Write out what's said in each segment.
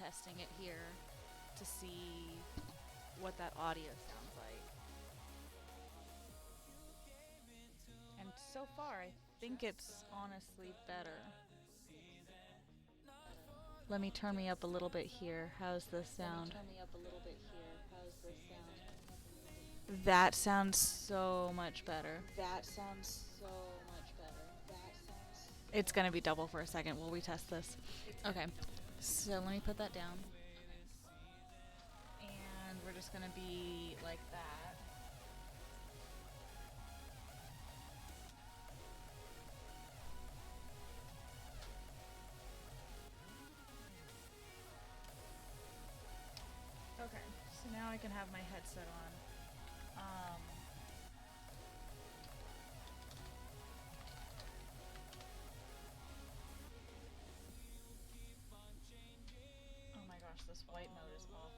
testing it here to see what that audio sounds like. And so far, I think it's honestly better. Let me turn me up a little bit here. How's this sound? That sounds so much better. It's gonna be double for a second while we test this. Okay, so let me put that down. And we're just gonna be like that. Okay, so now I can have my headset on. Oh my gosh, this white mode is awful.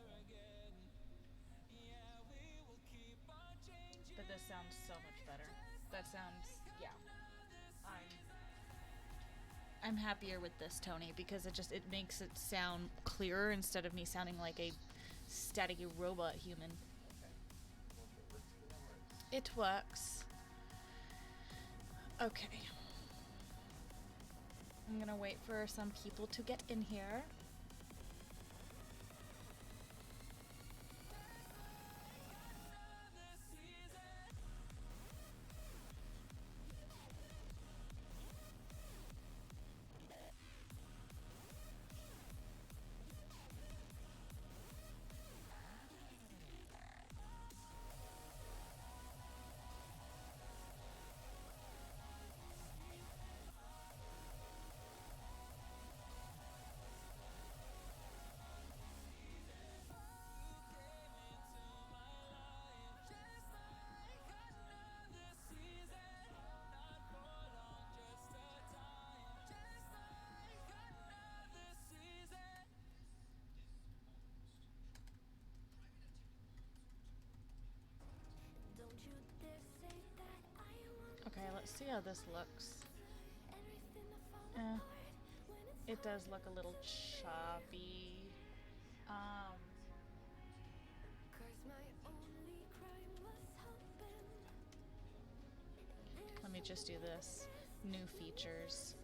But this sounds so much better. That sounds, yeah. I'm happier with this, Tony, because it makes it sound clearer instead of me sounding like a staticky robot human. It works. Okay. I'm gonna wait for some people to get in here. Okay, let's see how this looks. It does look a little choppy. Let me just do this. New features.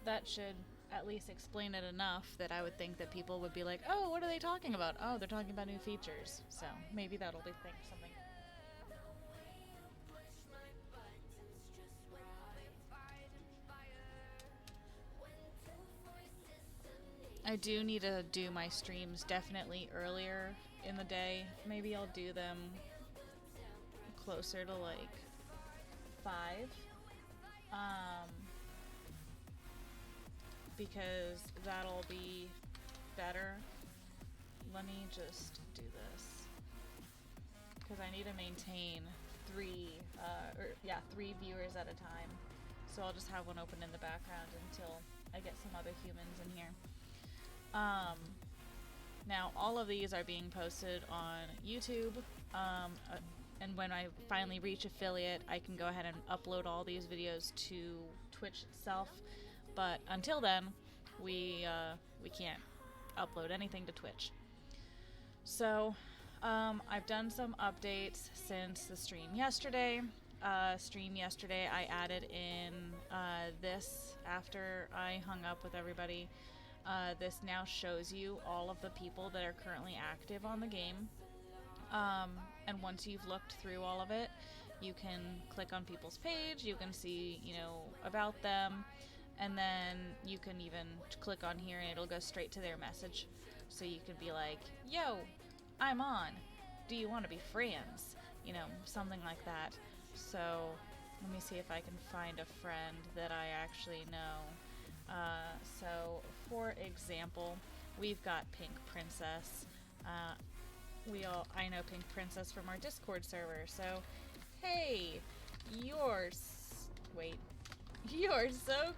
That should at least explain it enough that I would think that people would be like, oh, what are they talking about? Oh, they're talking about new features. So maybe that'll be something. I do need to do my streams definitely earlier in the day. Maybe I'll do them closer to like 5. Because that'll be better. Let me just do this. Because I need to maintain 3 viewers at a time. So I'll just have one open in the background until I get some other humans in here. Now all of these are being posted on YouTube, and when I finally reach affiliate, I can go ahead and upload all these videos to Twitch itself. But until then, we can't upload anything to Twitch. So I've done some updates since the stream yesterday. I added in this after I hung up with everybody. This now shows you all of the people that are currently active on the game. And once you've looked through all of it, you can click on people's page, you can see, about them, and then you can even click on here and it'll go straight to their message. So you can be like, yo, I'm on. Do you want to be friends? Something like that. So let me see if I can find a friend that I actually know. So for example, we've got Pink Princess. I know Pink Princess from our Discord server. So, hey, you're so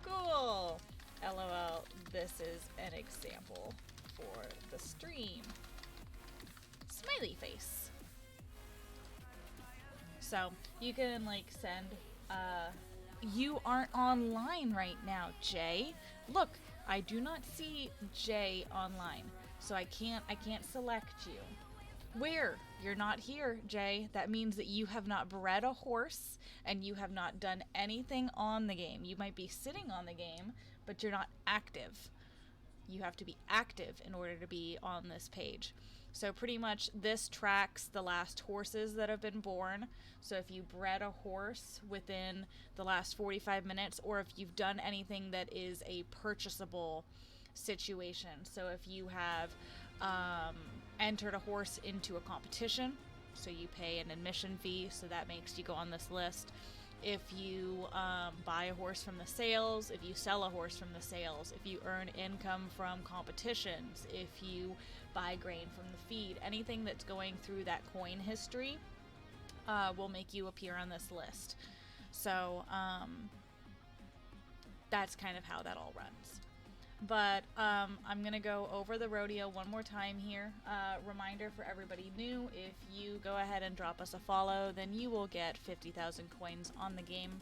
cool. LOL, this is an example for the stream. Smiley face. So you can send, you aren't online right now, Jay. Look, I do not see Jay online, so I can't select you. Where? You're not here, Jay. That means that you have not bred a horse and you have not done anything on the game. You might be sitting on the game, but you're not active. You have to be active in order to be on this page. So pretty much this tracks the last horses that have been born. So if you bred a horse within the last 45 minutes, or if you've done anything that is a purchasable situation. So if you have entered a horse into a competition, so you pay an admission fee, so that makes you go on this list. If you buy a horse from the sales, if you sell a horse from the sales, if you earn income from competitions, if you buy grain from the feed, anything that's going through that coin history will make you appear on this list. So that's kind of how that all runs. But I'm going to go over the rodeo one more time here. Reminder for everybody new, if you go ahead and drop us a follow, then you will get 50,000 coins on the game.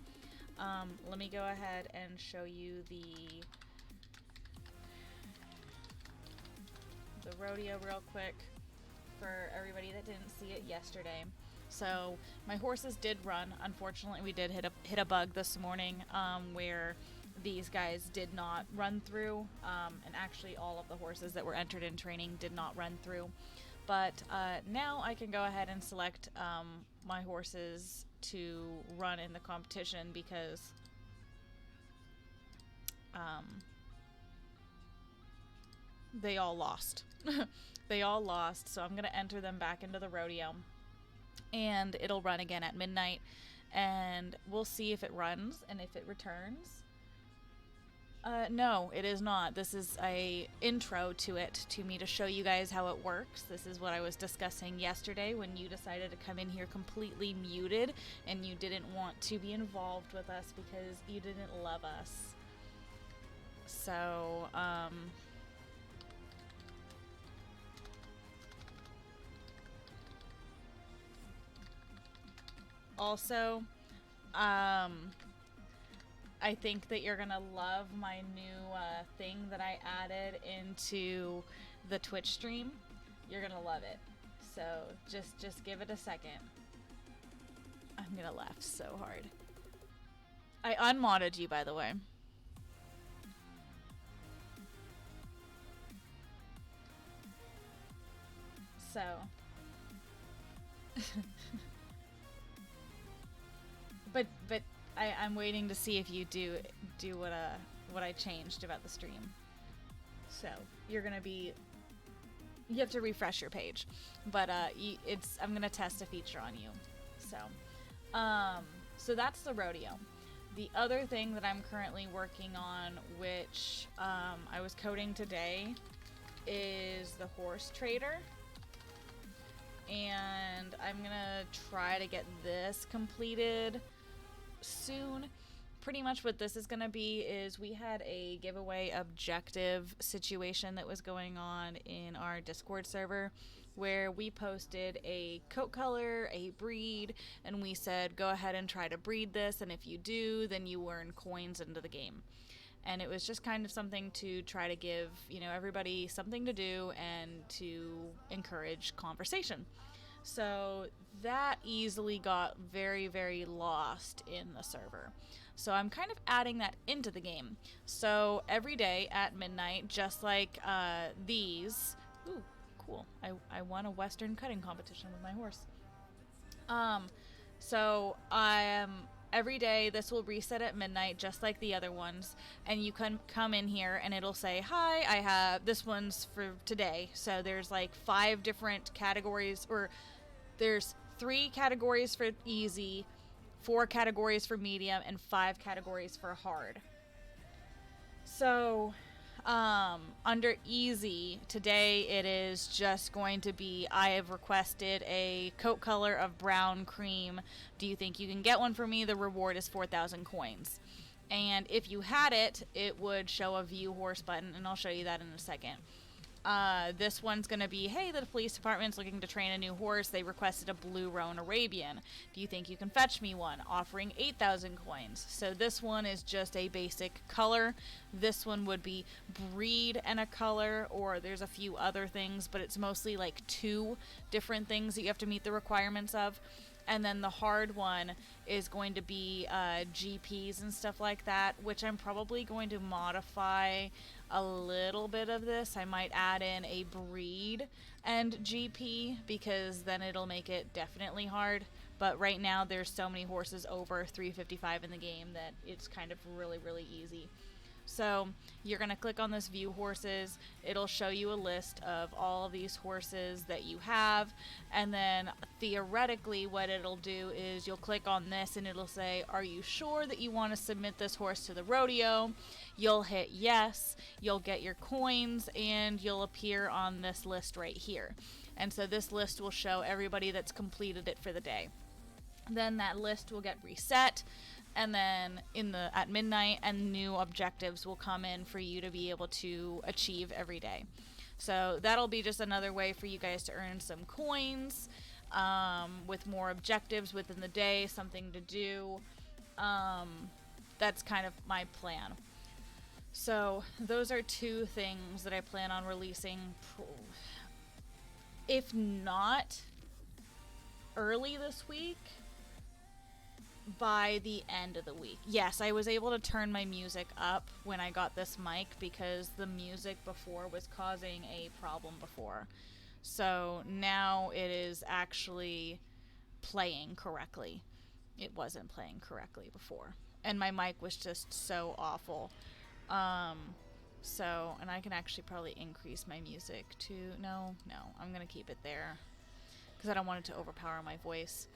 Let me go ahead and show you the rodeo real quick for everybody that didn't see it yesterday. So my horses did run. Unfortunately, we did hit a bug this morning where these guys did not run through, and actually all of the horses that were entered in training did not run through. But now I can go ahead and select my horses to run in the competition because they all lost. They all lost, so I'm going to enter them back into the rodeo. And it'll run again at midnight, and we'll see if it runs and if it returns. No, it is not. This is a intro to it, to me to show you guys how it works. This is what I was discussing yesterday when you decided to come in here completely muted and you didn't want to be involved with us because you didn't love us. So, also, I think that you're gonna love my new thing that I added into the Twitch stream. You're gonna love it. So just give it a second. I'm gonna laugh so hard. I unmodded you, by the way. So but I'm waiting to see if you do what I changed about the stream. So you have to refresh your page, but I'm gonna test a feature on you. So that's the rodeo. The other thing that I'm currently working on, which I was coding today, is the horse trader. And I'm gonna try to get this completed soon. Pretty much what this is going to be is we had a giveaway objective situation that was going on in our Discord server where we posted a coat color, a breed, and we said go ahead and try to breed this, and if you do, then you earn coins into the game. And it was just kind of something to try to give, everybody something to do and to encourage conversation. So that easily got very, very lost in the server. So I'm kind of adding that into the game. So every day at midnight, just like these. Ooh, cool. I won a Western cutting competition with my horse. So every day this will reset at midnight just like the other ones, and you can come in here and it'll say, hi, I have this one's for today. So there's like 5 different categories, or there's 3 categories for easy, 4 categories for medium, and 5 categories for hard. So under easy today, it is just going to be, I have requested a coat color of brown cream. Do you think you can get one for me? The reward is 4,000 coins. And if you had it, it would show a view horse button, and I'll show you that in a second. This one's going to be, hey, the police department's looking to train a new horse. They requested a blue roan Arabian. Do you think you can fetch me one? Offering 8,000 coins. So this one is just a basic color. This one would be breed and a color, or there's a few other things, but it's mostly like 2 different things that you have to meet the requirements of. And then the hard one is going to be GPs and stuff like that, which I'm probably going to modify a little bit of this. I might add in a breed and GP, because then it'll make it definitely hard. But right now there's so many horses over 355 in the game that it's kind of really, really easy. So you're going to click on this view horses. It'll show you a list of all of these horses that you have. And then theoretically what it'll do is you'll click on this and it'll say, are you sure that you want to submit this horse to the rodeo? You'll hit yes. You'll get your coins and you'll appear on this list right here. And so this list will show everybody that's completed it for the day. Then that list will get reset. And then at midnight, and new objectives will come in for you to be able to achieve every day. So that'll be just another way for you guys to earn some coins with more objectives within the day, something to do. That's kind of my plan. So those are 2 things that I plan on releasing. If not early this week, by the end of the week. Yes, I was able to turn my music up when I got this mic, because the music before was causing a problem before. So now it is actually playing correctly. It wasn't playing correctly before. And my mic was just so awful. And I can actually probably increase my music to, no, I'm going to keep it there, because I don't want it to overpower my voice.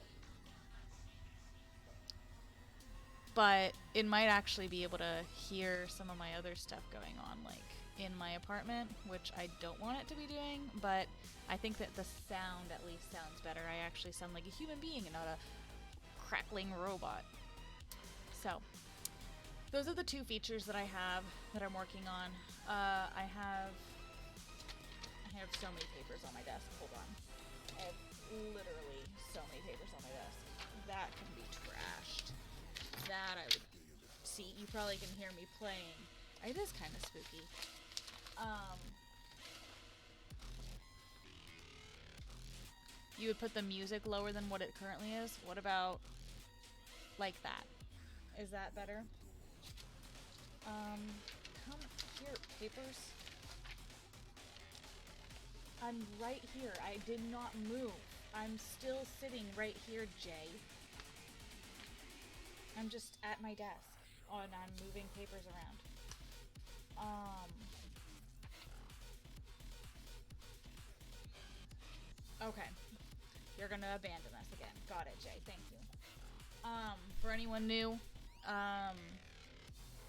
But it might actually be able to hear some of my other stuff going on, like in my apartment, which I don't want it to be doing, but I think that the sound at least sounds better. I actually sound like a human being and not a crackling robot. So, those are the 2 features that I have that I'm working on. I have so many papers on my desk. Hold on. I have literally so many papers on my desk. That can be trashed. That I would see. You probably can hear me playing. It is kind of spooky. You would put the music lower than what it currently is. What about like that? Is that better? Come here, papers. I'm right here. I did not move. I'm still sitting right here, Jay. I'm just at my desk. Oh, and I'm moving papers around. Okay. You're gonna abandon us again. Got it, Jay. Thank you. For anyone new,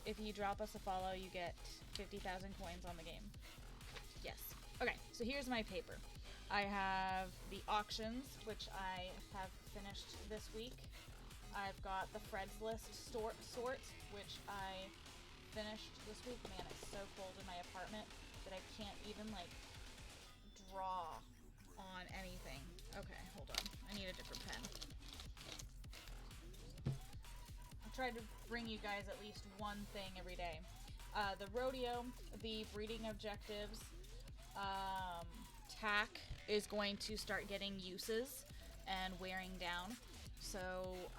if you drop us a follow, you get 50,000 coins on the game. Yes. Okay, so here's my paper. I have the auctions, which I have finished this week. I've got the Fred's List sort, which I finished this week. Man, it's so cold in my apartment that I can't even, like, draw on anything. Okay, hold on. I need a different pen. I'll try to bring you guys at least one thing every day. The rodeo, the breeding objectives, tack is going to start getting uses and wearing down. So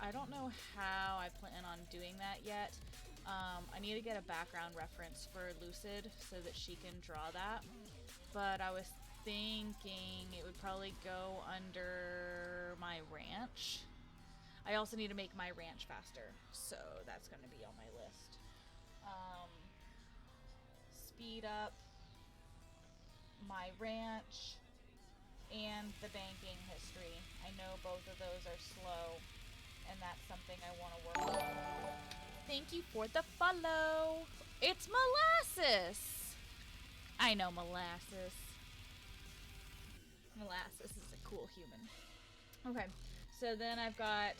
I don't know how I plan on doing that yet. I need to get a background reference for Lucid so that she can draw that. But I was thinking it would probably go under my ranch. I also need to make my ranch faster, so that's going to be on my list. Speed up my ranch and the banking history. I know both of those are slow, and that's something I want to work on. Thank you for the follow. It's Molasses. I know Molasses. Molasses is a cool human. Okay, so then I've got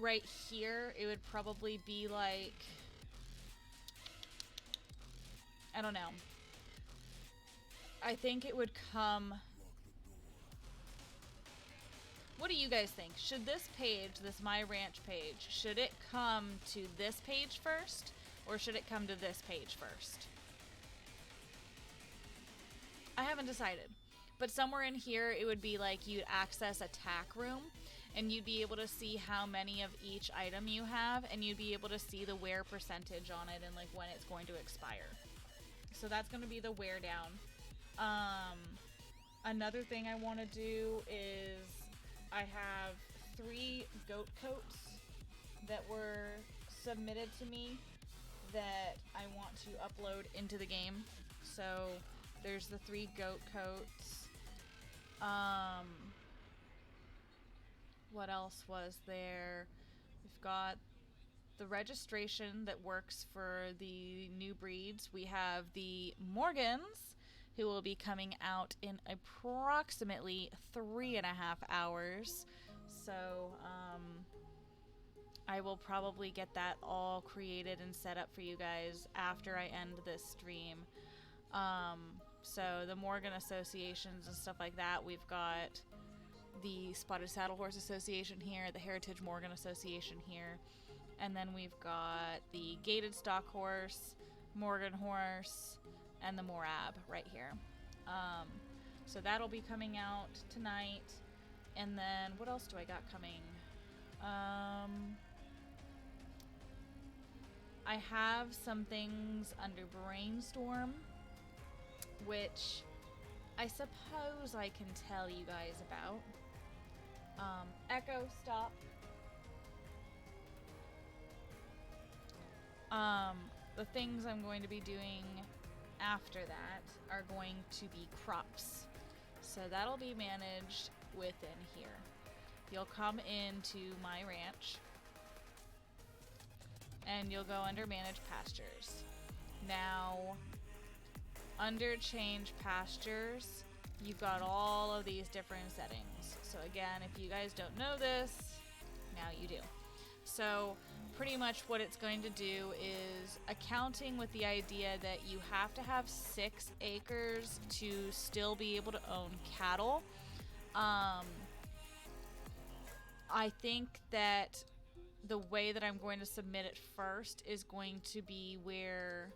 right here, it would probably be like, I don't know. I think it would come... What do you guys think? Should this page, this My Ranch page, should it come to this page first? Or should it come to this page first? I haven't decided. But somewhere in here, it would be like you'd access a tack room, and you'd be able to see how many of each item you have, and you'd be able to see the wear percentage on it and like when it's going to expire. So that's going to be the wear down. Another thing I want to do is I have 3 goat coats that were submitted to me that I want to upload into the game. So there's the 3 goat coats. What else was there? We've got the registration that works for the new breeds. We have the Morgans, who will be coming out in approximately 3.5 hours. So, I will probably get that all created and set up for you guys after I end this stream. So the Morgan associations and stuff like that, we've got the Spotted Saddle Horse Association here, the Heritage Morgan Association here, and then we've got the Gaited Stock Horse, Morgan Horse, and the Morab right here. So that'll be coming out tonight. And then what else do I got coming? I have some things under Brainstorm, which I suppose I can tell you guys about. Echo, stop. The things I'm going to be doing after that are going to be crops. So that'll be managed within here. You'll come into My Ranch and you'll go under Manage Pastures. Now, under Change Pastures, you've got all of these different settings. So again, if you guys don't know this, now you do. So pretty much what it's going to do is accounting with the idea that you have to have 6 acres to still be able to own cattle. I think that the way that I'm going to submit it first is going to be where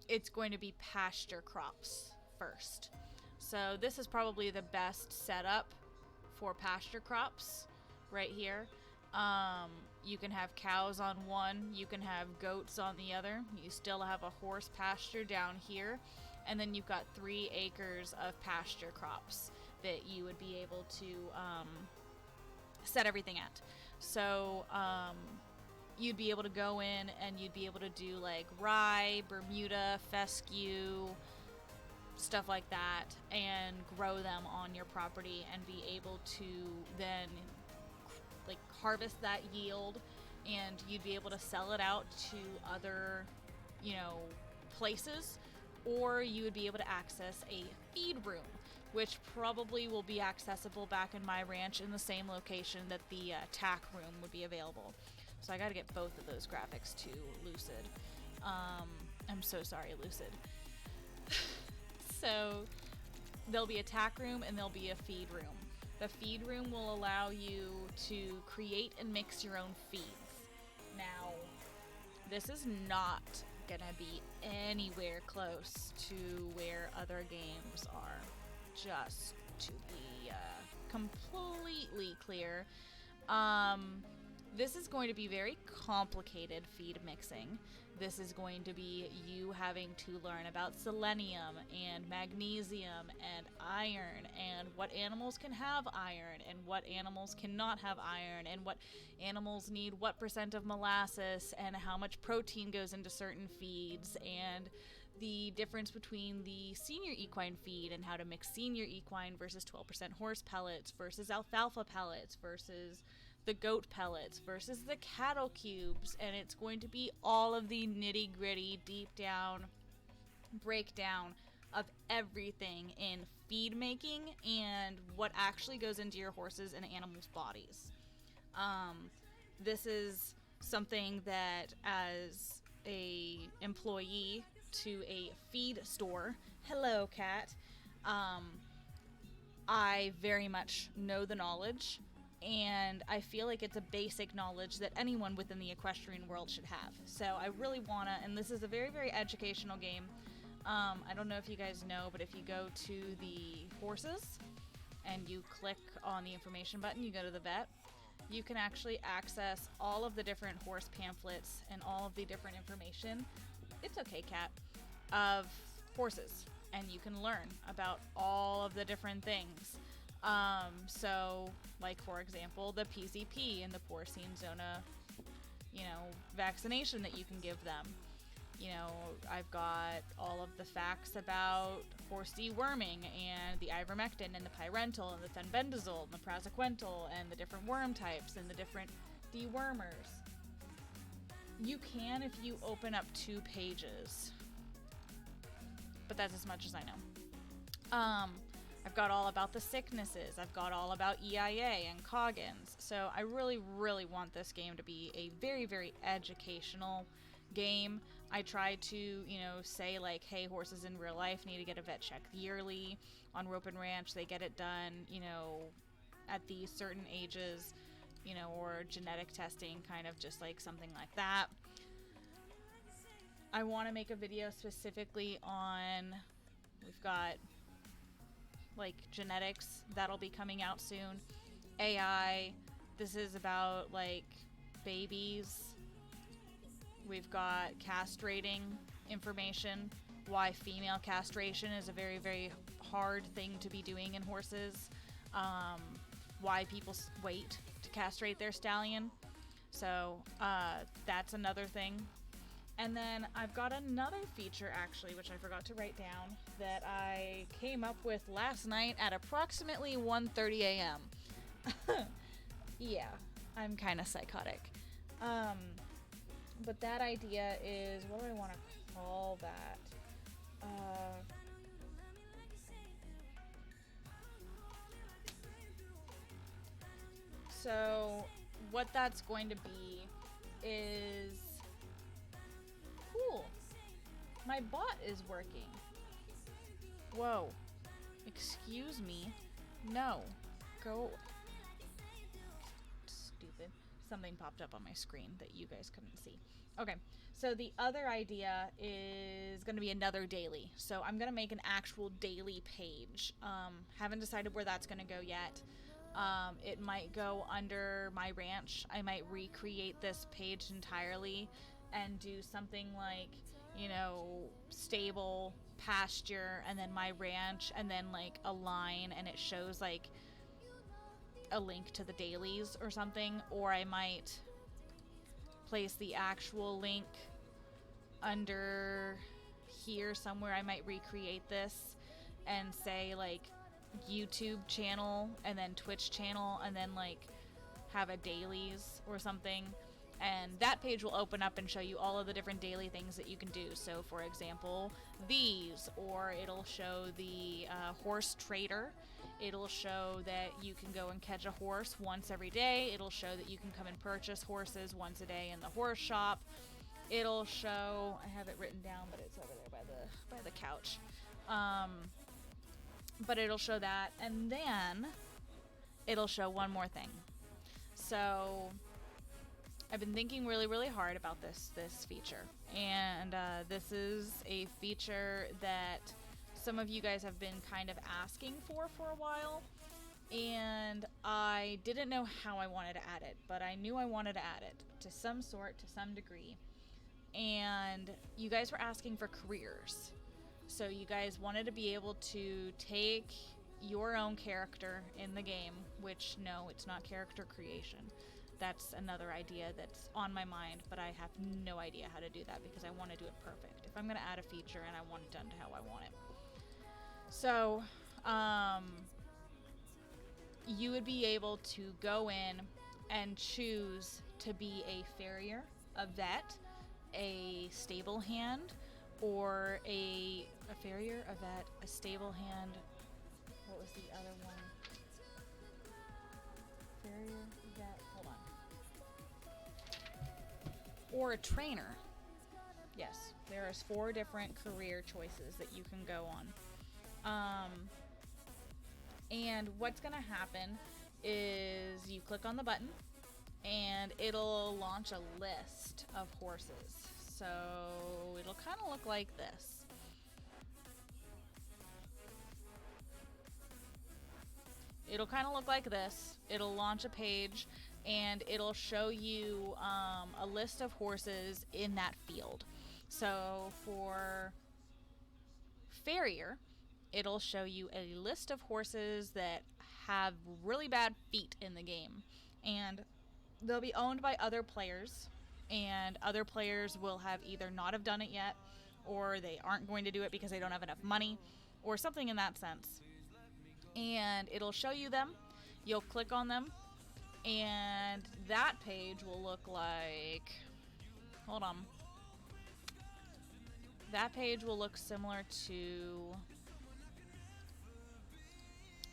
it's going to be pasture crops first. So this is probably the best setup for pasture crops right here. You can have cows on one, you can have goats on the other, you still have a horse pasture down here, and then you've got 3 acres of pasture crops that you would be able to set everything at. So you'd be able to go in and you'd be able to do like rye, Bermuda, fescue, stuff like that, and grow them on your property and be able to then like harvest that yield, and you'd be able to sell it out to other, places, or you would be able to access a feed room, which probably will be accessible back in My Ranch in the same location that the tack room would be available. So I got to get both of those graphics to Lucid. I'm so sorry, Lucid. So there'll be a tack room and there'll be a feed room. The feed room will allow you to create and mix your own feeds. Now, this is not gonna be anywhere close to where other games are. Just to be completely clear. This is going to be very complicated feed mixing. This is going to be you having to learn about selenium and magnesium and iron, and what animals can have iron and what animals cannot have iron, and what animals need what percent of molasses, and how much protein goes into certain feeds, and the difference between the senior equine feed and how to mix senior equine versus 12% horse pellets versus alfalfa pellets versus the goat pellets versus the cattle cubes. And it's going to be all of the nitty gritty, deep down breakdown of everything in feed making and what actually goes into your horses and animals' bodies. This is something that, as a employee to a feed store. Hello, cat. I very much know the knowledge, and I feel like it's a basic knowledge that anyone within the equestrian world should have. So I really want to, and this is a very, very educational game. I don't know if you guys know, but if you go to the horses and you click on the information button, you go to the vet, you can actually access all of the different horse pamphlets and all of the different information, it's okay, cat, of horses. And you can learn about all of the different things. So, like, for example, the PCP and the porcine zona, vaccination that you can give them. I've got all of the facts about horse deworming and the ivermectin and the pyrental and the fenbendazole and the praziquantel and the different worm types and the different dewormers. You can if you open up 2 pages, but that's as much as I know. I've got all about the sicknesses. I've got all about EIA and Coggins. So I really, really want this game to be a very, very educational game. I try to, say like, hey, horses in real life need to get a vet check yearly. On Ropin Ranch, they get it done, at these certain ages, or genetic testing, kind of just like something like that. I want to make a video specifically on, we've got like genetics that'll be coming out soon. AI, this is about like babies. We've got castrating information, why female castration is a very, very hard thing to be doing in horses, why people wait to castrate their stallion. So that's another thing. And then I've got another feature, actually, which I forgot to write down, that I came up with last night at approximately 1:30 a.m. Yeah, I'm kind of psychotic. But that idea is, what do I want to call that? So what that's going to be is... Cool. My bot is working. Whoa. Excuse me. No. Go. Stupid. Something popped up on my screen that you guys couldn't see. Okay. So the other idea is going to be another daily. So I'm going to make an actual daily page. Haven't decided where that's going to go yet. It might go under my ranch. I might recreate this page entirely and do something like, stable, pasture, and then my ranch, and then like a line, and it shows like a link to the dailies or something. Or I might place the actual link under here somewhere. I might recreate this and say like YouTube channel and then Twitch channel, and then like have a dailies or something. And that page will open up and show you all of the different daily things that you can do. So, for example, these, or it'll show the horse trader. It'll show that you can go and catch a horse once every day. It'll show that you can come and purchase horses once a day in the horse shop. It'll show, I have it written down, but it's over there by the couch. But it'll show that, and then it'll show one more thing. So I've been thinking really, really hard about this feature, and this is a feature that some of you guys have been kind of asking for a while, and I didn't know how I wanted to add it, but I knew I wanted to add it to some sort, to some degree. And you guys were asking for careers. So you guys wanted to be able to take your own character in the game, which, no, it's not character creation. That's another idea that's on my mind, but I have no idea how to do that because I want to do it perfect. If I'm going to add a feature, and I want it done to how I want it. So, you would be able to go in and choose to be a farrier, a vet, a stable hand, or a farrier, a vet, a stable hand. What was the other one? Farrier, vet, hold on. Or a trainer. Yes, there is 4 different career choices that you can go on. And what's going to happen is you click on the button and it'll launch a list of horses. So it'll kind of look like this. It'll kind of look like this. It'll launch a page and it'll show you a list of horses in that field. So for farrier, it'll show you a list of horses that have really bad feet in the game. And they'll be owned by other players. And other players will have either not have done it yet, or they aren't going to do it because they don't have enough money, or something in that sense. And it'll show you them. You'll click on them, and that page will look like, hold on, that page will look similar to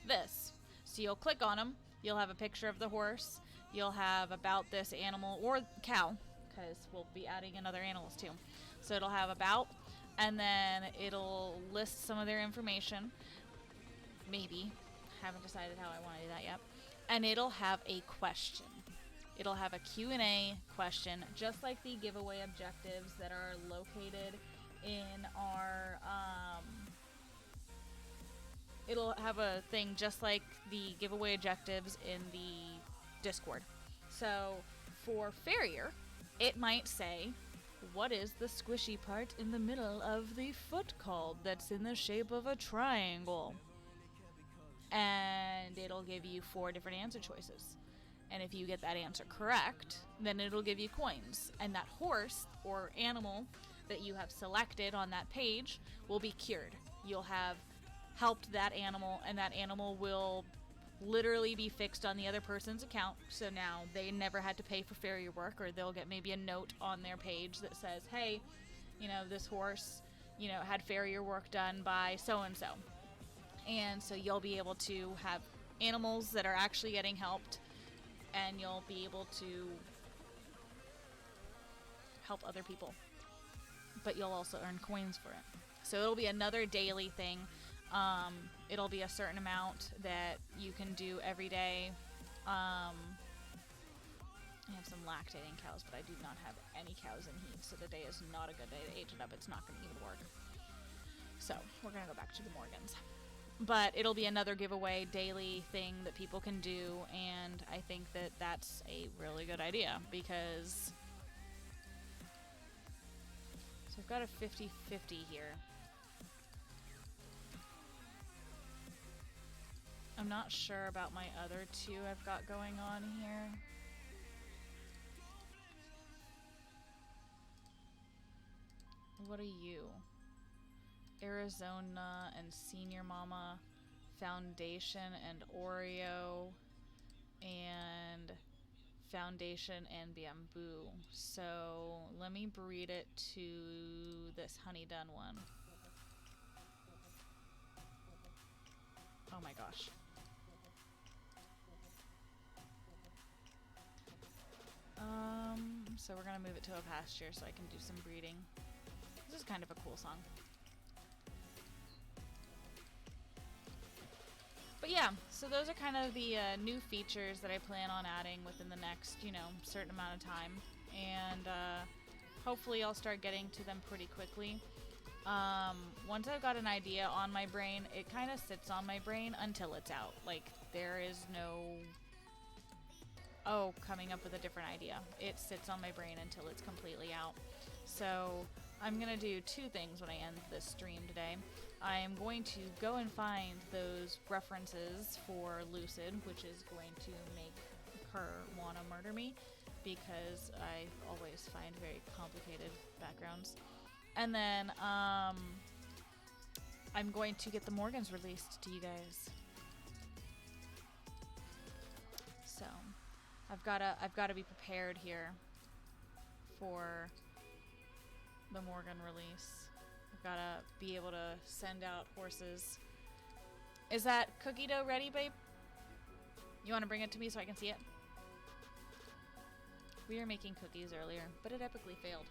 this. So you'll click on them, you'll have a picture of the horse, you'll have about this animal or cow, because we'll be adding in other animals too. So it'll have about, and then it'll list some of their information. Maybe. Haven't decided how I want to do that yet. And it'll have a question. It'll have a Q&A question, just like the giveaway objectives that are located in our... it'll have a thing just like the giveaway objectives in the Discord. So for farrier, it might say, what is the squishy part in the middle of the foot called that's in the shape of a triangle? And it'll give you 4 different answer choices. And if you get that answer correct, then it'll give you coins. And that horse or animal that you have selected on that page will be cured. You'll have helped that animal, and that animal will literally be fixed on the other person's account. So now they never had to pay for farrier work, or they'll get maybe a note on their page that says, hey, you know, this horse, you know, had farrier work done by so-and-so. And so you'll be able to have animals that are actually getting helped, and you'll be able to help other people. But you'll also earn coins for it. So it'll be another daily thing. It'll be a certain amount that you can do every day. I have some lactating cows, but I do not have any cows in heat, so today is not a good day to age it up. It's not going to even work. So we're going to go back to the Morgans. But it'll be another giveaway daily thing that people can do, and I think that that's a really good idea, because so I've got a 50-50 here. I'm not sure about my other 2 I've got going on here. What are you? Arizona and Senior Mama, Foundation and Oreo, and Foundation and Bamboo. So let me breed it to this honey dun one. Oh my gosh. So we're gonna move it to a pasture so I can do some breeding. This is kind of a cool song. But yeah, so those are kind of the new features that I plan on adding within the next, you know, certain amount of time. And hopefully I'll start getting to them pretty quickly. Once I've got an idea on my brain, it kind of sits on my brain until it's out. Like, there is no, coming up with a different idea. It sits on my brain until it's completely out. So I'm going to do 2 things when I end this stream today. I am going to go and find those references for Lucid, which is going to make her want to murder me, because I always find very complicated backgrounds. And then I'm going to get the Morgans released to you guys. So I've gotta be prepared here for the Morgan release. I've gotta be able to send out horses. Is that cookie dough ready, babe? You want to bring it to me so I can see it? We were making cookies earlier, but it epically failed.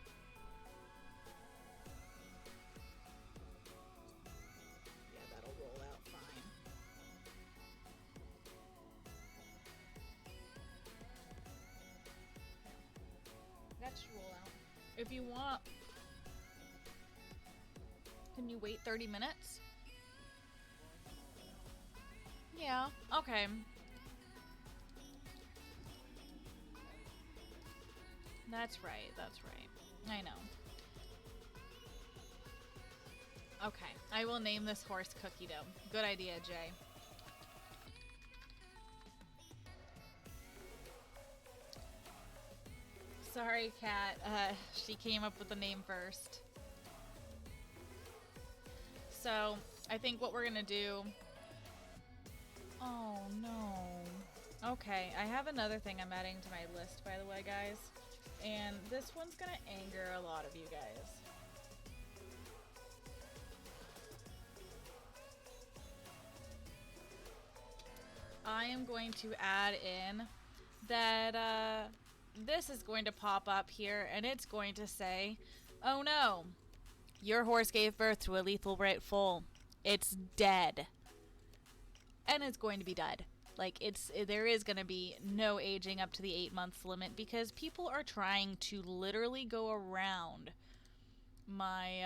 If you want, can you wait 30 minutes? Yeah, okay. That's right, that's right. I know. Okay, I will name this horse Cookie Dough. Good idea, Jay. Sorry, Kat. She came up with the name first. So, I think what we're gonna do... Oh, no. Okay, I have another thing I'm adding to my list, by the way, guys. And this one's gonna anger a lot of you guys. I am going to add in that this is going to pop up here, and it's going to say, oh no, your horse gave birth to a lethal right foal. It's dead. And it's going to be dead. Like, there is going to be no aging up to the 8 months limit because people are trying to literally go around my,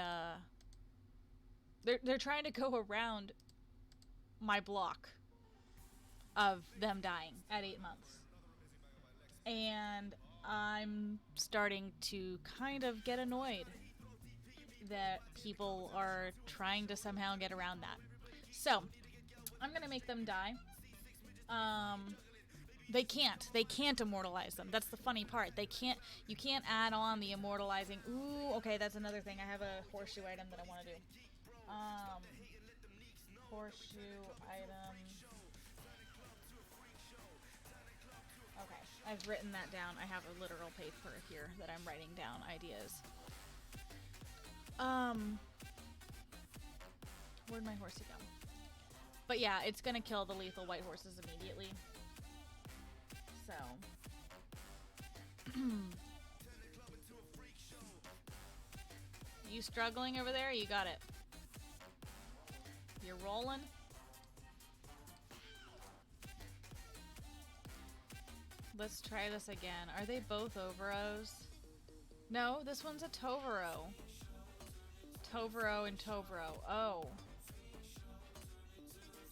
they're trying to go around my block of them dying at 8 months. And I'm starting to kind of get annoyed that people are trying to somehow get around that. So, I'm gonna make them die. They can't immortalize them. That's the funny part. You can't add on the immortalizing. Ooh, okay, that's another thing. I have a horseshoe item that I want to do. Horseshoe item. Okay, I've written that down. I have a literal paper here that I'm writing down ideas. Where'd my horsey go? But yeah, it's gonna kill the lethal white horses immediately. So. You struggling over there? You got it. You're rolling? Let's try this again. Are they both Overos? No, this one's a Tovero. Tovero and Tovero. Oh.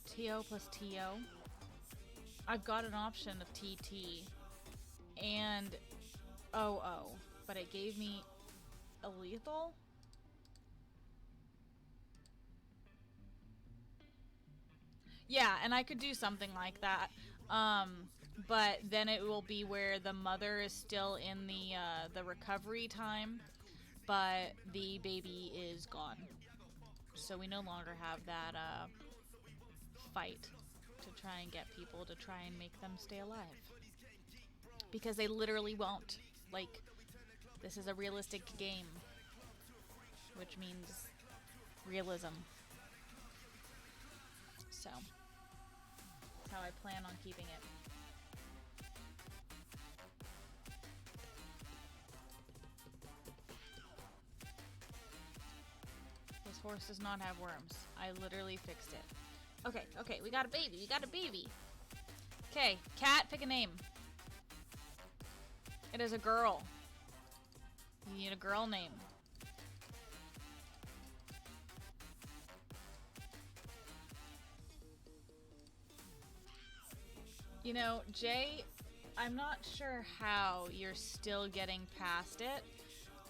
TO plus TO. I've got an option of TT and OO, but it gave me a lethal? Yeah, and I could do something like that. But then it will be where the mother is still in the recovery time, but the baby is gone. So we no longer have that fight to try and get people to try and make them stay alive. Because they literally won't. Like, this is a realistic game, which means realism. So, that's how I plan on keeping it. This horse does not have worms. I literally fixed it. Okay, okay, we got a baby, we got a baby. Okay, cat, pick a name. It is a girl. You need a girl name. You know, Jay, I'm not sure how you're still getting past it.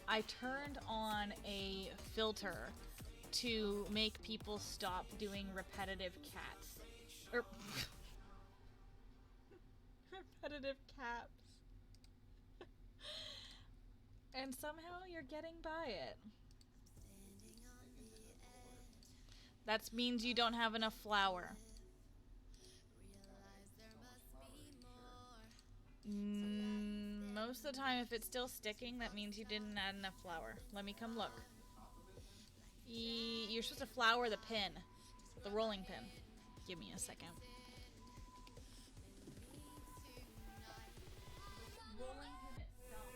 I turned on a filter to make people stop doing repetitive cats. Or repetitive caps. And somehow you're getting by it. That means you don't have enough flour. Most of the time, if it's still sticking, that means you didn't add enough flour. Let me come look. You're supposed to flour the pin. The rolling pin. Give me a second. Rolling pin itself.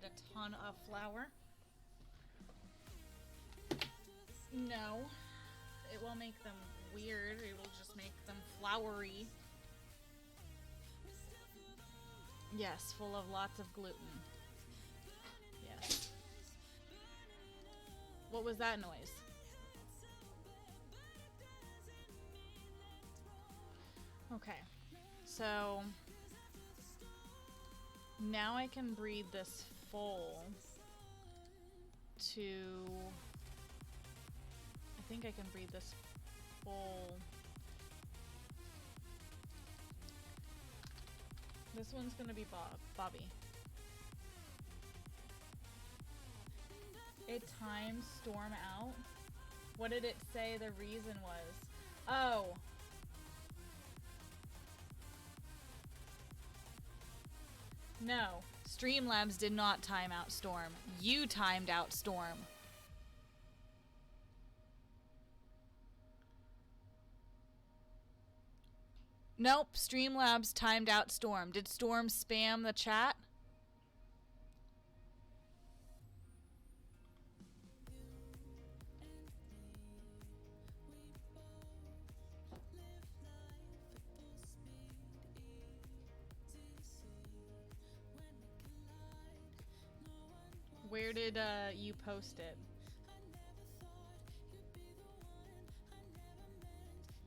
needed a ton of flour. No. It will make them weird. It will just make them floury. Yes, full of lots of gluten. Yes. What was that noise? Okay. So now I can breed this foal to... I think I can breed this foal. This one's gonna be Bobby. It timed Storm out. What did it say the reason was? Oh. No, Streamlabs did not time out Storm. You timed out Storm. Nope, Streamlabs timed out Storm. Did Storm spam the chat? Where did you post it?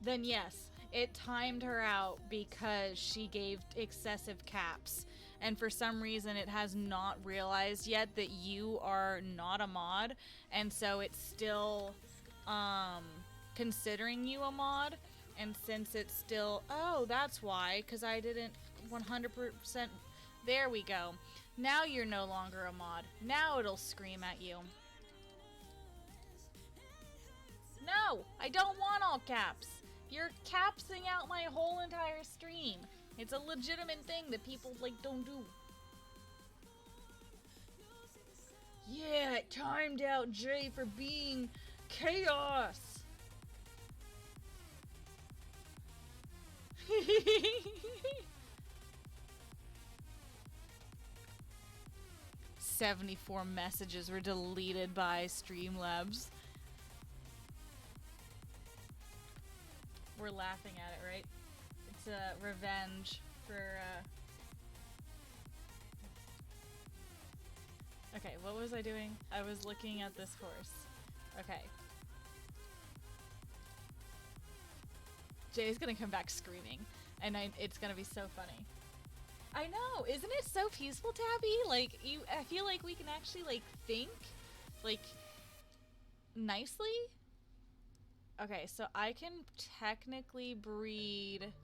Then yes, it timed her out because she gave excessive caps. And for some reason it has not realized yet that you are not a mod. And so it's still considering you a mod. And since it's still, oh, that's why, because I didn't 100%, there we go. Now you're no longer a mod. Now it'll scream at you. No, I don't want all caps. You're capsing out my whole entire stream. It's a legitimate thing that people like don't do. Yeah, it timed out Jay for being chaos. "74 messages were deleted by Streamlabs." We're laughing at it, right? It's a revenge for, Okay, what was I doing? I was looking at this horse. Okay. Jay's gonna come back screaming, and it's gonna be so funny. I know, isn't it so peaceful, Tabby? Like, I feel like we can actually, like, think, like, nicely. Okay, so I can technically breed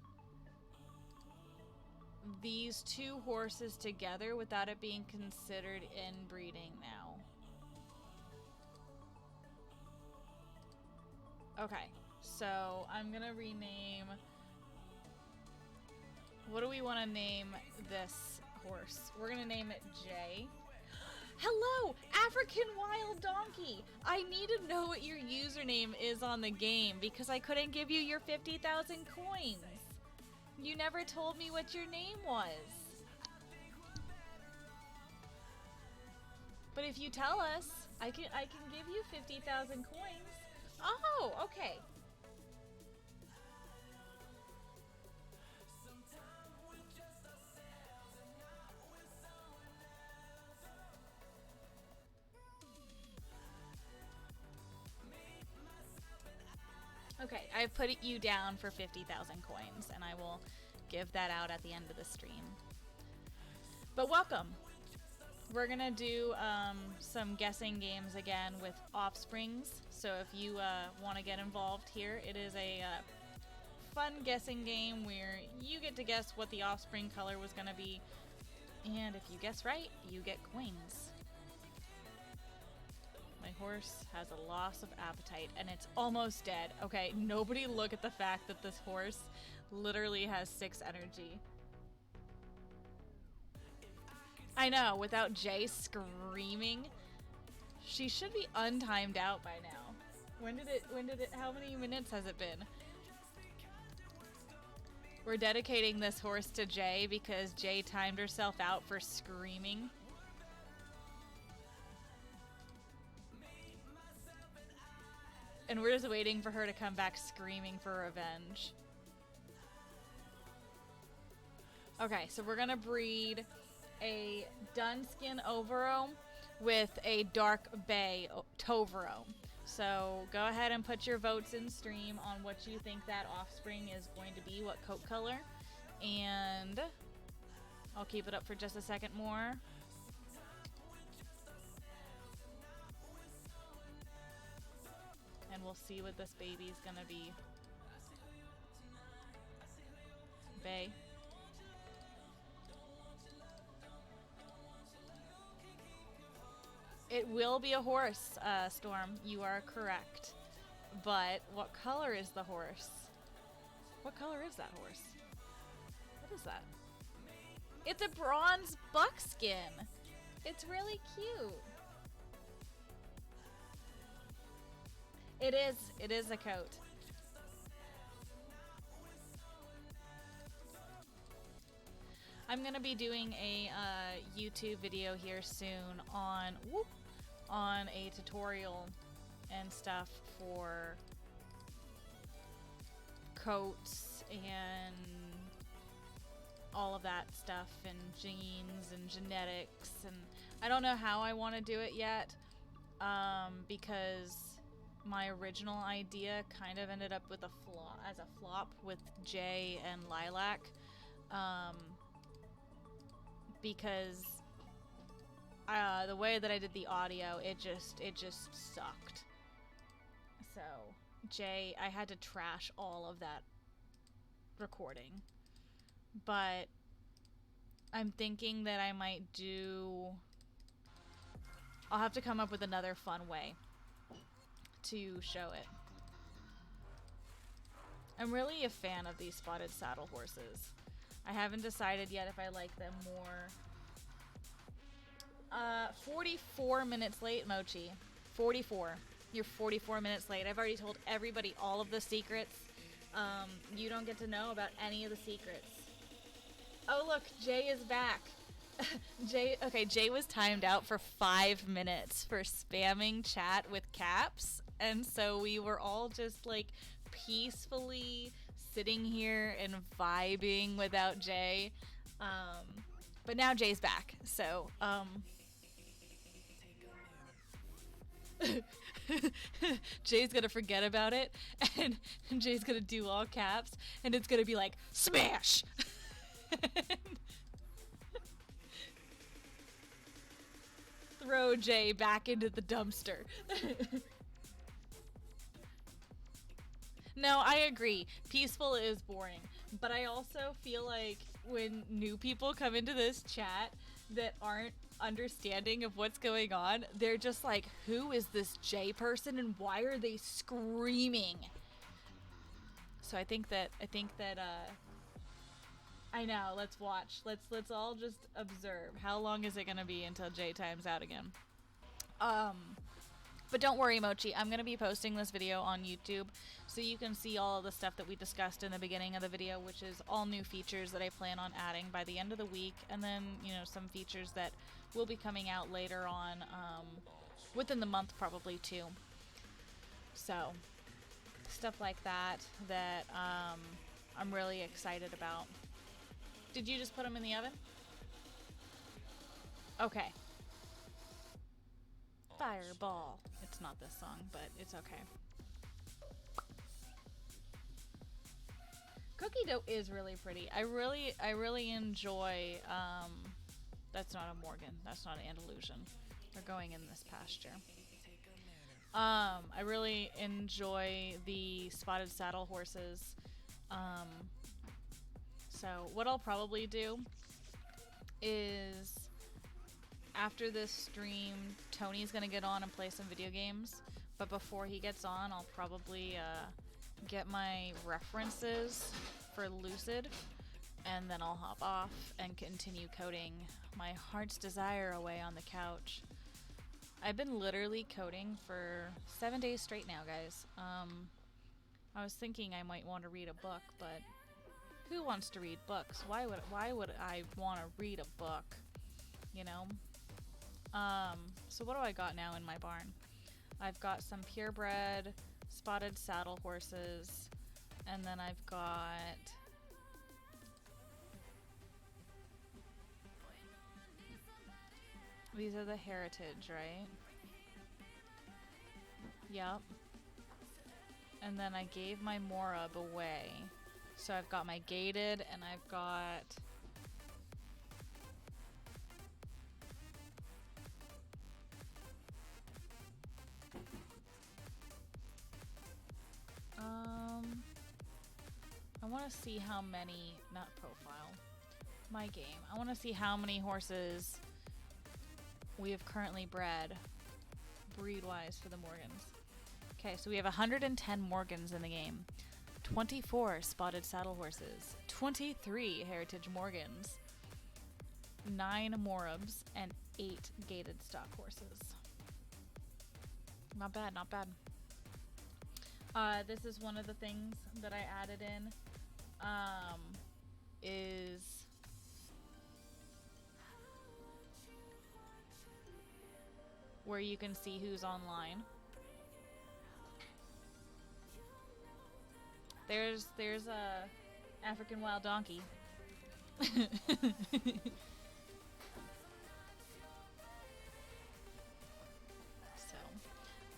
these two horses together without it being considered inbreeding now. Okay, so I'm gonna rename... What do we want to name this horse? We're gonna name it Jay. Hello, African Wild Donkey! I need to know what your username is on the game because I couldn't give you your 50,000 coins. You never told me what your name was. But if you tell us, I can give you 50,000 coins. Oh, okay. Okay, I've put you down for 50,000 coins, and I will give that out at the end of the stream. But welcome. We're gonna do some guessing games again with offsprings. So if you want to get involved here, it is a fun guessing game where you get to guess what the offspring color was gonna be, and if you guess right, you get coins. My horse has a loss of appetite, and it's almost dead. Okay, nobody look at the fact that this horse literally has 6 energy. I know, without Jay screaming. She should be untimed out by now. When did it, how many minutes has it been? We're dedicating this horse to Jay because Jay timed herself out for screaming. And we're just waiting for her to come back screaming for revenge. Okay, so we're gonna breed a Dunskin Overo with a Dark Bay Tovero. So go ahead and put your votes in stream on what you think that offspring is going to be, what coat color. And I'll keep it up for just a second more. And we'll see what this baby's gonna be. Bay. It will be a horse, Storm. You are correct. But what color is the horse? What color is that horse? What is that? It's a bronze buckskin. It's really cute. It is. It is a coat. I'm gonna be doing a YouTube video here soon on a tutorial and stuff for coats and all of that stuff, and genes and genetics, and I don't know how I want to do it yet, because my original idea kind of ended up with a flop with Jay and Lilac, because the way that I did the audio, it just sucked. So Jay, I had to trash all of that recording. But I'm thinking that I might I'll have to come up with another fun way to show it. I'm really a fan of these spotted saddle horses. I haven't decided yet if I like them more. 44 minutes late, Mochi. 44. You're 44 minutes late. I've already told everybody all of the secrets. You don't get to know about any of the secrets. Oh, look, Jay is back. Jay was timed out for 5 minutes for spamming chat with caps. And so we were all just like peacefully sitting here and vibing without Jay. But now Jay's back. So, Jay's gonna forget about it, and Jay's gonna do all caps, and it's gonna be like, smash! Throw Jay back into the dumpster. No, I agree. Peaceful is boring. But I also feel like when new people come into this chat that aren't understanding of what's going on, they're just like, who is this Jay person and why are they screaming? So I think that I know, let's watch. Let's all just observe. How long is it gonna be until Jay times out again? But don't worry, Mochi, I'm gonna be posting this video on YouTube so you can see all of the stuff that we discussed in the beginning of the video, which is all new features that I plan on adding by the end of the week, and then, you know, some features that will be coming out later on, within the month probably too. So, stuff like that I'm really excited about. Did you just put them in the oven? Okay. Fireball. It's not this song, but it's okay. Cookie dough is really pretty. I really enjoy, that's not a Morgan. That's not an Andalusian. They're going in this pasture. I really enjoy the spotted saddle horses. So what I'll probably do is, after this stream, Tony's gonna get on and play some video games, but before he gets on, I'll probably get my references for Lucid, and then I'll hop off and continue coding my heart's desire away on the couch. I've been literally coding for 7 days straight now, guys. I was thinking I might want to read a book, but who wants to read books? Why would I want to read a book? You know? So what do I got now in my barn? I've got some purebred spotted saddle horses, and then I've got these are the heritage, right? Yep. And then I gave my Morub away. So I've got my gated and I've got I want to see how many, not profile, my game. I want to see how many horses we have currently bred breed-wise for the Morgans. Okay, so we have 110 Morgans in the game, 24 spotted saddle horses, 23 heritage Morgans, 9 Morubs, and 8 gated stock horses. Not bad, not bad. This is one of the things that I added in, is where you can see who's online. There's a African wild donkey. So,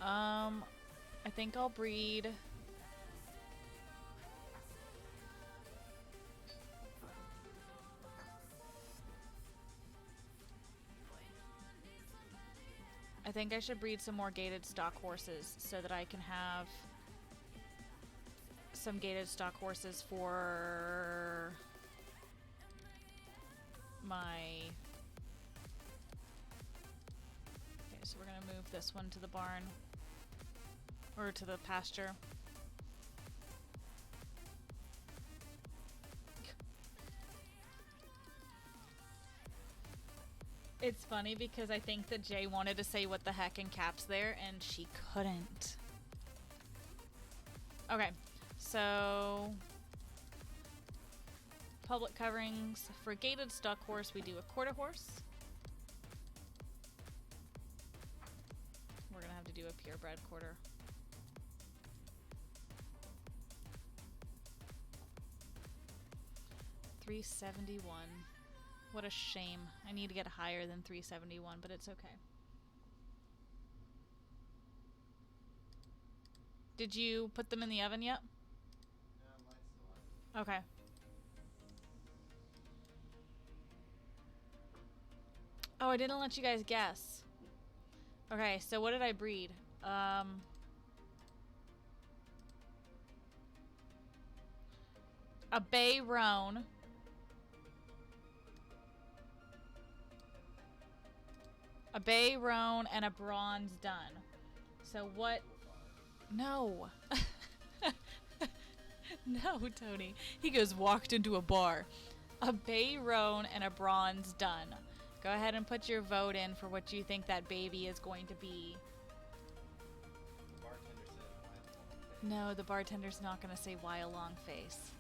I think I'll breed I think I should breed some more gated stock horses so that I can have some gated stock horses for my... Okay, so we're gonna move this one to the barn. Or to the pasture. It's funny because I think that Jay wanted to say what the heck in caps there, and she couldn't. Okay, so public coverings. For gated stock horse, we do a quarter horse. We're gonna have to do a purebred quarter. $371. What a shame. I need to get higher than 371, but it's okay. Did you put them in the oven yet? Yeah, mine's still on. Okay. Oh, I didn't let you guys guess. Okay, so what did I breed? A bay roan. A bay roan and a bronze dun. So what? No. No, Tony. He goes, walked into a bar. A bay roan and a bronze dun. Go ahead and put your vote in for what you think that baby is going to be. The bartender said why a long face. No, the bartender's not going to say why a long face.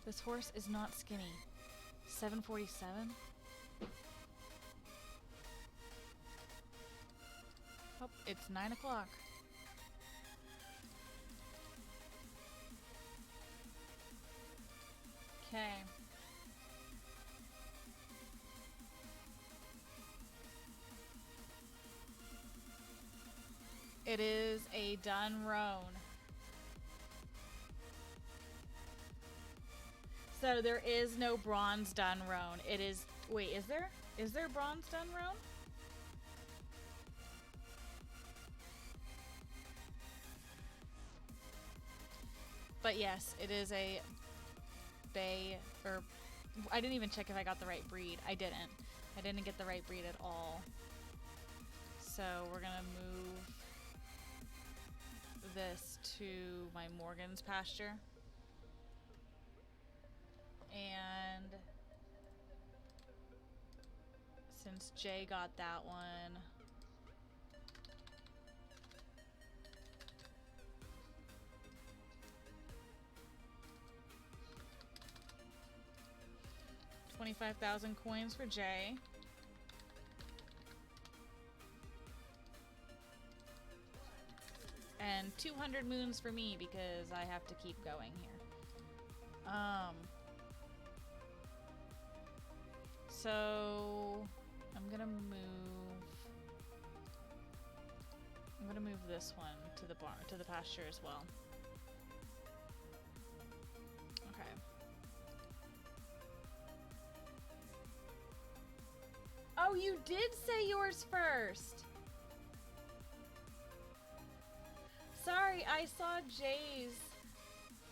This horse is not skinny. 747? Oh, it's 9 o'clock. Okay. It is a dun roan. So there is no bronze dun roan. It is... Wait, is there? Is there bronze dun roan? But yes, it is a bay... Or... I didn't even check if I got the right breed. I didn't. I didn't get the right breed at all. So we're gonna move this to my Morgan's pasture. And since Jay got that one, $25,000 coins for Jay. and 200 moons for me because I have to keep going here. So I'm gonna move this one to the barn, to the pasture as well. Okay. Oh, you did say yours first. Sorry, I saw Jay's.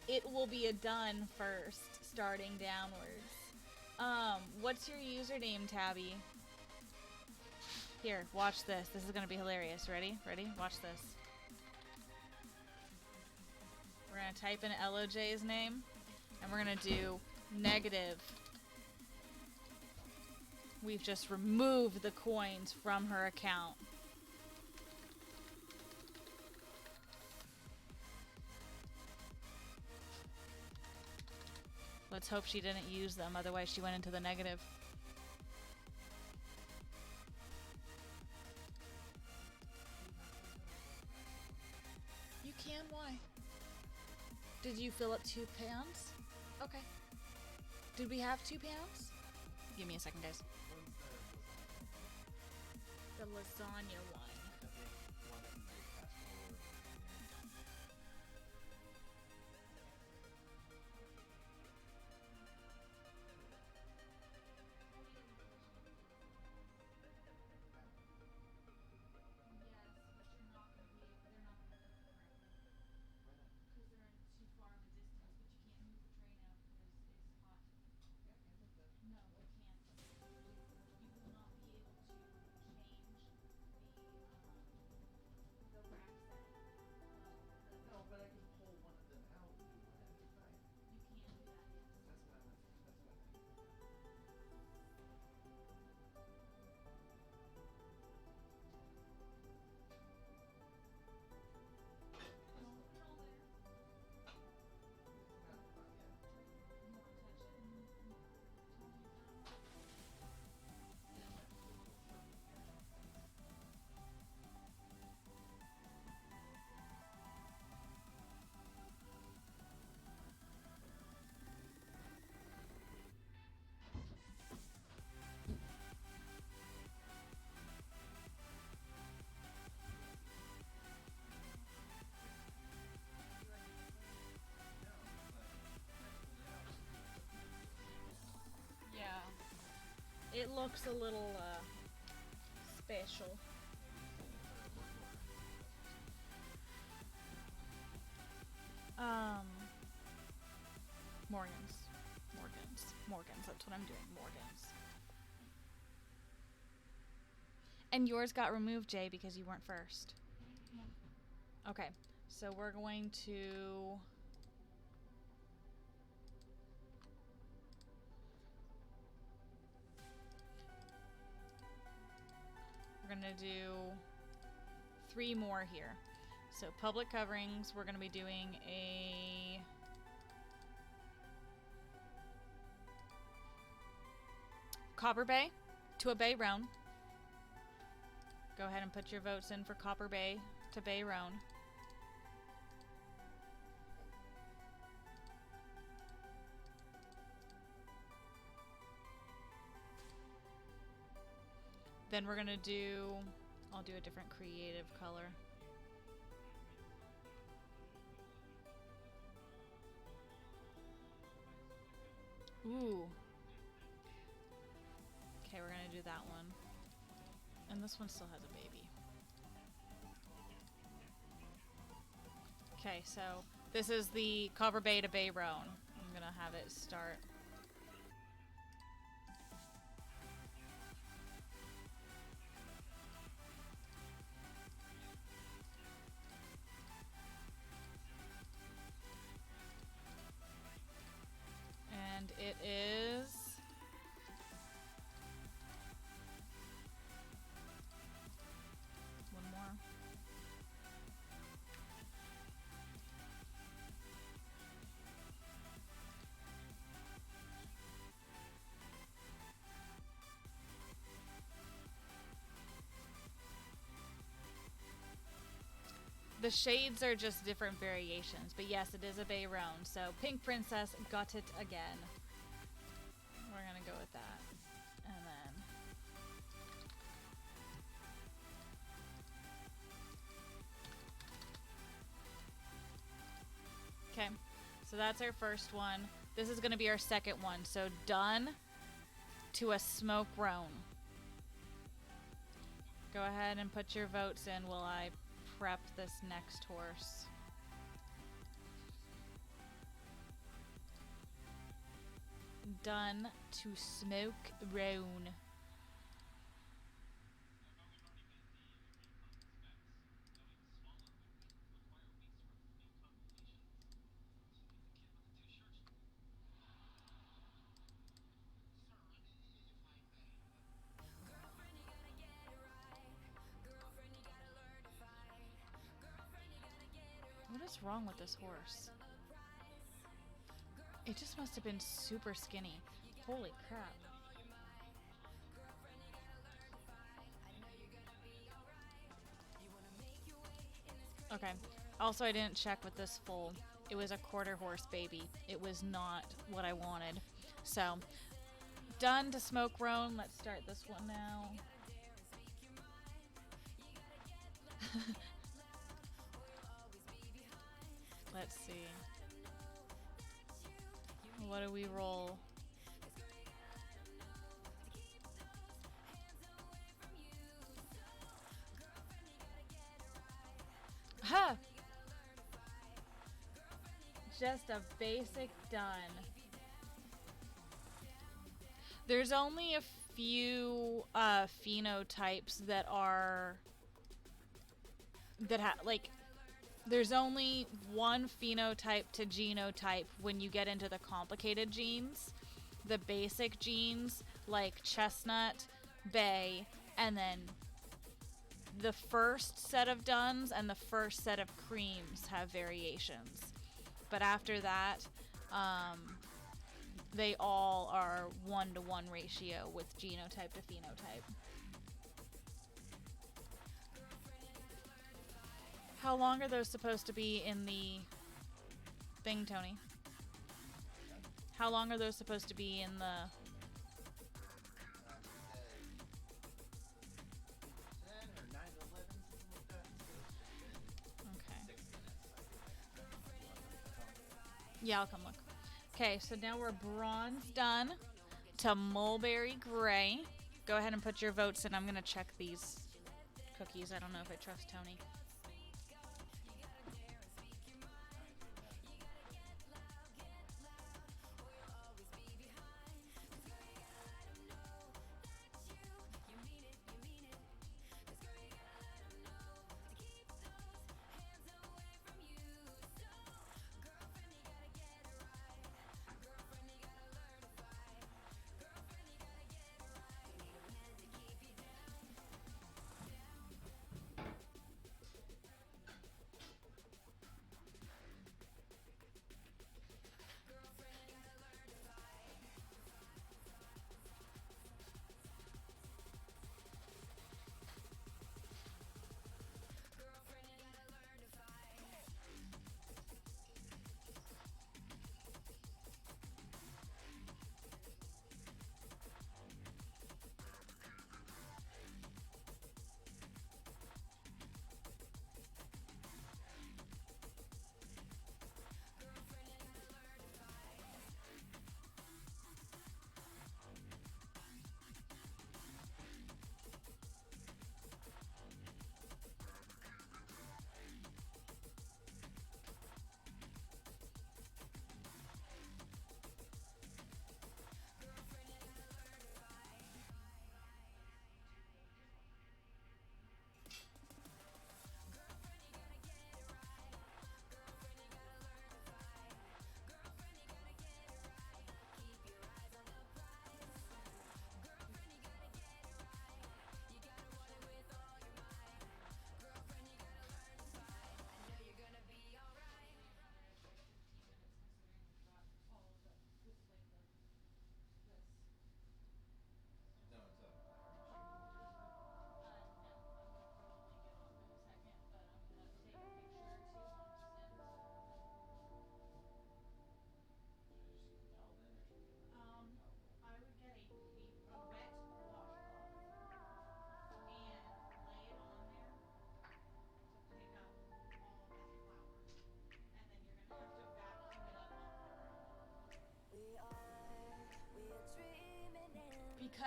It will be a done first, starting downwards. What's your username, Tabby? Here, watch this. This is gonna be hilarious. Ready? Ready? Watch this. We're gonna type in LOJ's name, and we're gonna do negative. We've just removed the coins from her account. Let's hope she didn't use them, otherwise she went into the negative. You can? Why? Did you fill up 2 pounds? Okay. Did we have 2 pounds? Give me a second, guys. The lasagna one. It looks a little, special. Morgans, that's what I'm doing, Morgans. And yours got removed, Jay, because you weren't first. Okay, so we're going to... We're gonna do 3 more here. So public coverings, we're gonna be doing a Copper Bay to a Bay Roan. Go ahead and put your votes in for Copper Bay to Bay Roan. Then we're gonna do, I'll do a different creative color. Ooh. Okay, we're gonna do that one. And this one still has a baby. Okay, so this is the Copper Bay to Bay Roan. I'm gonna have it start. And it is... one more. The shades are just different variations, but yes, it is a bay roan. So Pink Princess got it again. We're gonna go with that. And then okay, so that's our first one. This is gonna be our second one. So done to a smoke roan. Go ahead and put your votes in while I prep this next horse. Done to smoke roan. What is wrong with this horse? It just must have been super skinny. Holy crap. Okay. Also, I didn't check with this foal. It was a quarter horse baby. It was not what I wanted. So, done to smoke roan. Let's start this one now. Let's see. What do we roll? Ha! Just a basic done. There's only a few phenotypes that are like there's only one phenotype to genotype when you get into the complicated genes. The basic genes like chestnut, bay, and then the first set of duns and the first set of creams have variations. But after that, they all are 1-to-1 ratio with genotype to phenotype. How long are those supposed to be in the thing, Tony? How long are those supposed to be in the... 10 or 9 to 11, something like that. Okay. 6 minutes. Yeah, I'll come look. Okay, so now we're bronze done to mulberry gray. Go ahead and put your votes in. I'm going to check these cookies. I don't know if I trust Tony.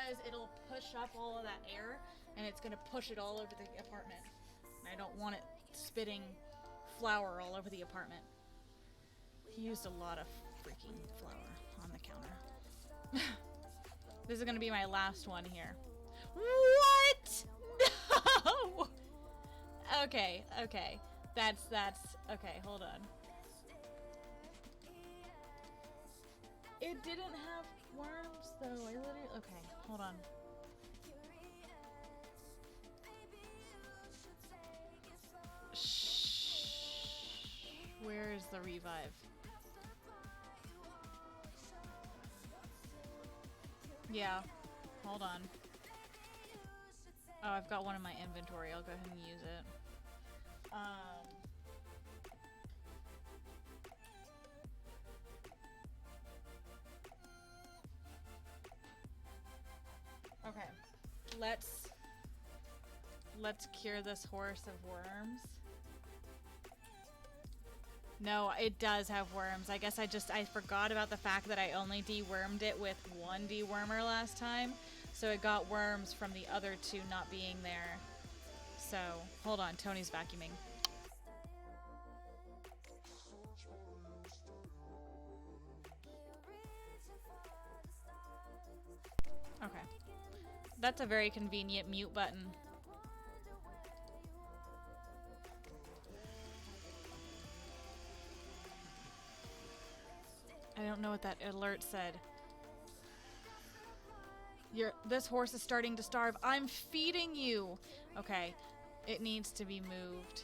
because it'll push up all of that air and it's gonna push it all over the apartment. And I don't want it spitting flour all over the apartment. He used a lot of freaking flour on the counter. This is gonna be my last one here. What? No! Okay, okay. That's, okay, hold on. It didn't have worms, though. I literally, okay, hold on. Shh. Where is the revive? Yeah, hold on. Oh, I've got one in my inventory. I'll go ahead and use it. Okay. Let's cure this horse of worms. No, it does have worms. I guess I forgot about the fact that I only dewormed it with one dewormer last time. So it got worms from the other two not being there. So, hold on, Tony's vacuuming. Okay. That's a very convenient mute button. I don't know what that alert said. This horse is starting to starve. I'm feeding you! Okay. It needs to be moved.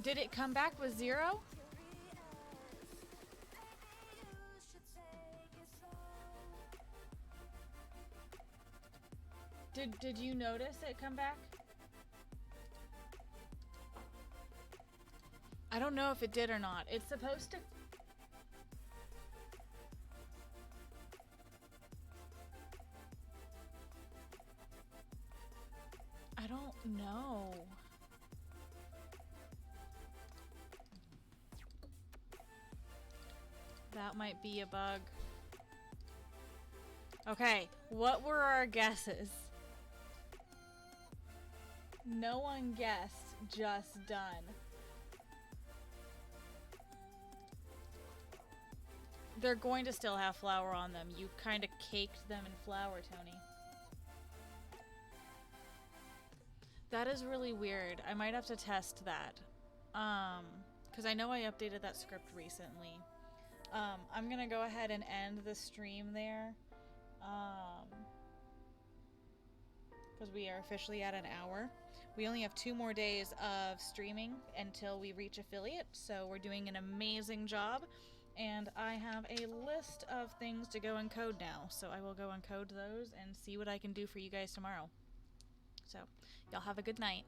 Did it come back with 0? Did you notice it come back? I don't know if it did or not. It's supposed to... I don't know. That might be a bug. Okay, what were our guesses? No one guessed just done. They're going to still have flour on them. You kind of caked them in flour, Tony. That is really weird. I might have to test that. Because I know I updated that script recently. I'm gonna go ahead and end the stream there. Because we are officially at an hour. We only have 2 more days of streaming until we reach affiliate, so we're doing an amazing job. And I have a list of things to go and code now, so I will go and code those and see what I can do for you guys tomorrow. So, y'all have a good night.